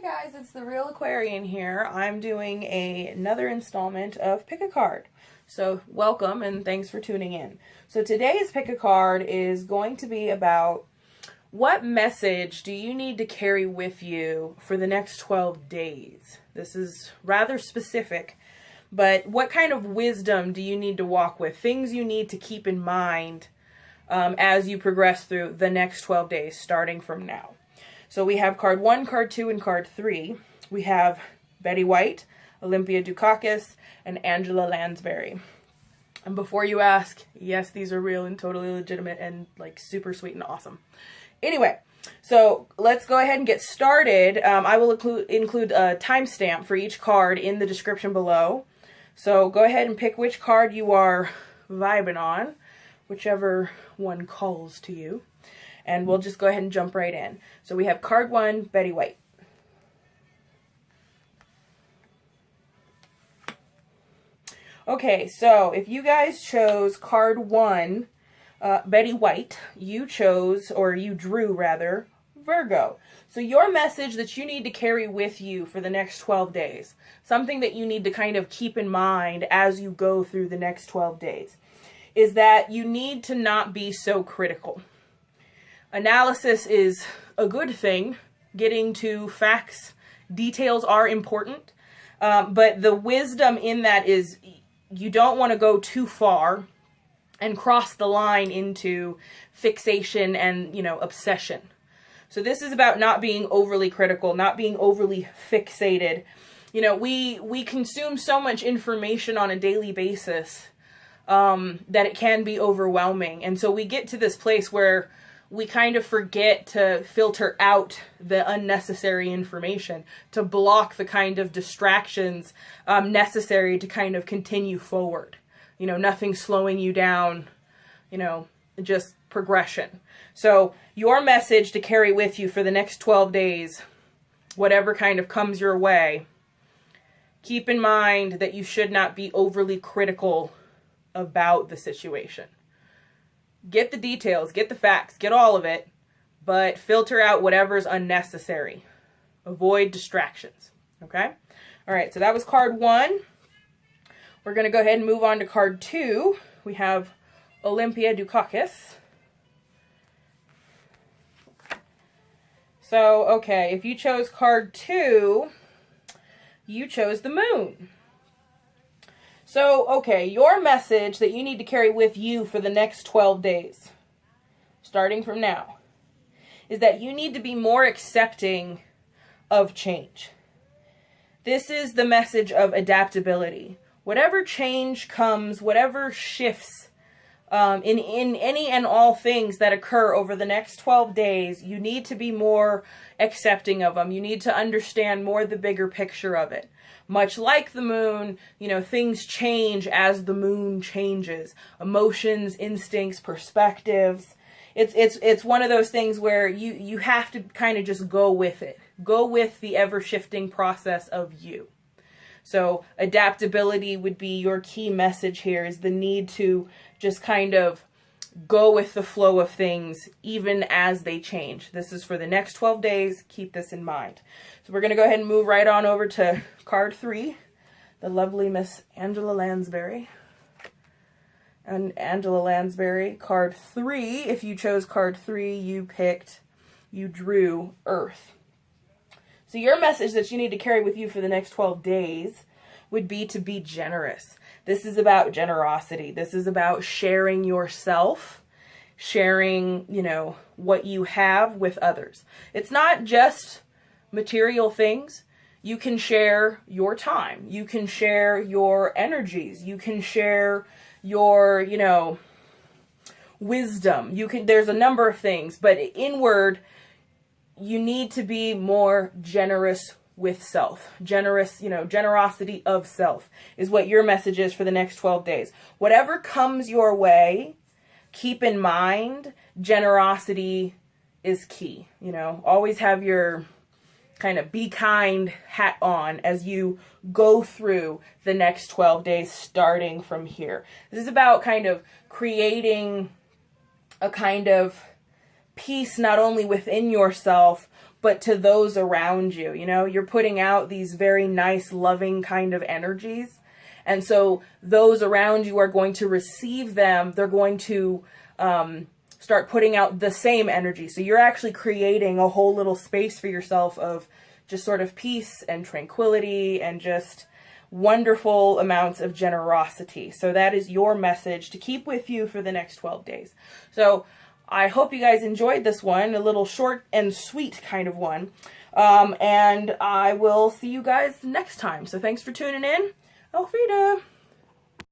Guys, it's the Real Aquarian here. I'm doing another installment of Pick a Card. So welcome and thanks for tuning in. So today's Pick a Card is going to be about what message do you need to carry with you for the next 12 days? This is rather specific, but what kind of wisdom do you need to walk with? Things you need to keep in mind as you progress through the next 12 days starting from now. So we have card 1, card 2, and card 3. We have Betty White, Olympia Dukakis, and Angela Lansbury. And before you ask, yes, these are real and totally legitimate and like super sweet and awesome. Anyway, so let's go ahead and get started. I will include a timestamp for each card in the description below. So go ahead and pick which card you are vibing on, whichever one calls to you. And we'll just go ahead and jump right in. So we have card 1, Betty White. Okay, so if you guys chose card 1, Betty White, you chose, or you drew rather, Virgo. So your message that you need to carry with you for the next 12 days, something that you need to kind of keep in mind as you go through the next 12 days, is that you need to not be so critical. Analysis is a good thing. Getting to facts, details are important. But the wisdom in that is you don't want to go too far and cross the line into fixation and, obsession. So this is about not being overly critical, not being overly fixated. We consume so much information on a daily basis that it can be overwhelming. And so we get to this place where we kind of forget to filter out the unnecessary information, to block the kind of distractions necessary to kind of continue forward. Nothing slowing you down, just progression. So your message to carry with you for the next 12 days, whatever kind of comes your way, keep in mind that you should not be overly critical about the situation. Get the details, get the facts, get all of it, but filter out whatever's unnecessary. Avoid distractions, okay? All right, so that was card 1. We're going to go ahead and move on to card 2. We have Olympia Dukakis. So, okay, if you chose card 2, you chose the moon. So, okay, your message that you need to carry with you for the next 12 days, starting from now, is that you need to be more accepting of change. This is the message of adaptability. Whatever change comes, whatever shifts in any and all things that occur over the next 12 days, you need to be more accepting of them. You need to understand more the bigger picture of it. Much like the moon, things change as the moon changes. Emotions, instincts, perspectives. It's one of those things where you have to kind of just go with it. Go with the ever-shifting process of you. So adaptability would be your key message here, is the need to just kind of go with the flow of things even as they change. This is for the next 12 days. Keep this in mind. So we're going to go ahead and move right on over to card 3, the lovely Miss Angela Lansbury. And Angela Lansbury, card 3, if you chose card 3, you drew Earth. So your message that you need to carry with you for the next 12 days would be to be generous. This is about generosity. This is about sharing yourself, sharing, what you have with others. It's not just material things. You can share your time. You can share your energies. You can share your, wisdom. There's a number of things, but inward, you need to be more generous with self. Generosity of self is what your message is for the next 12 days. Whatever comes your way, keep in mind, generosity is key. Always have your kind of be kind hat on as you go through the next 12 days starting from here. This is about kind of creating a kind of peace not only within yourself, but to those around you. You know, you're putting out these very nice, loving kind of energies. And so those around you are going to receive them. They're going to start putting out the same energy. So you're actually creating a whole little space for yourself of just sort of peace and tranquility and just wonderful amounts of generosity. So that is your message to keep with you for the next 12 days. So I hope you guys enjoyed this one, a little short and sweet kind of one. And I will see you guys next time. So thanks for tuning in. Auf Wiedersehen.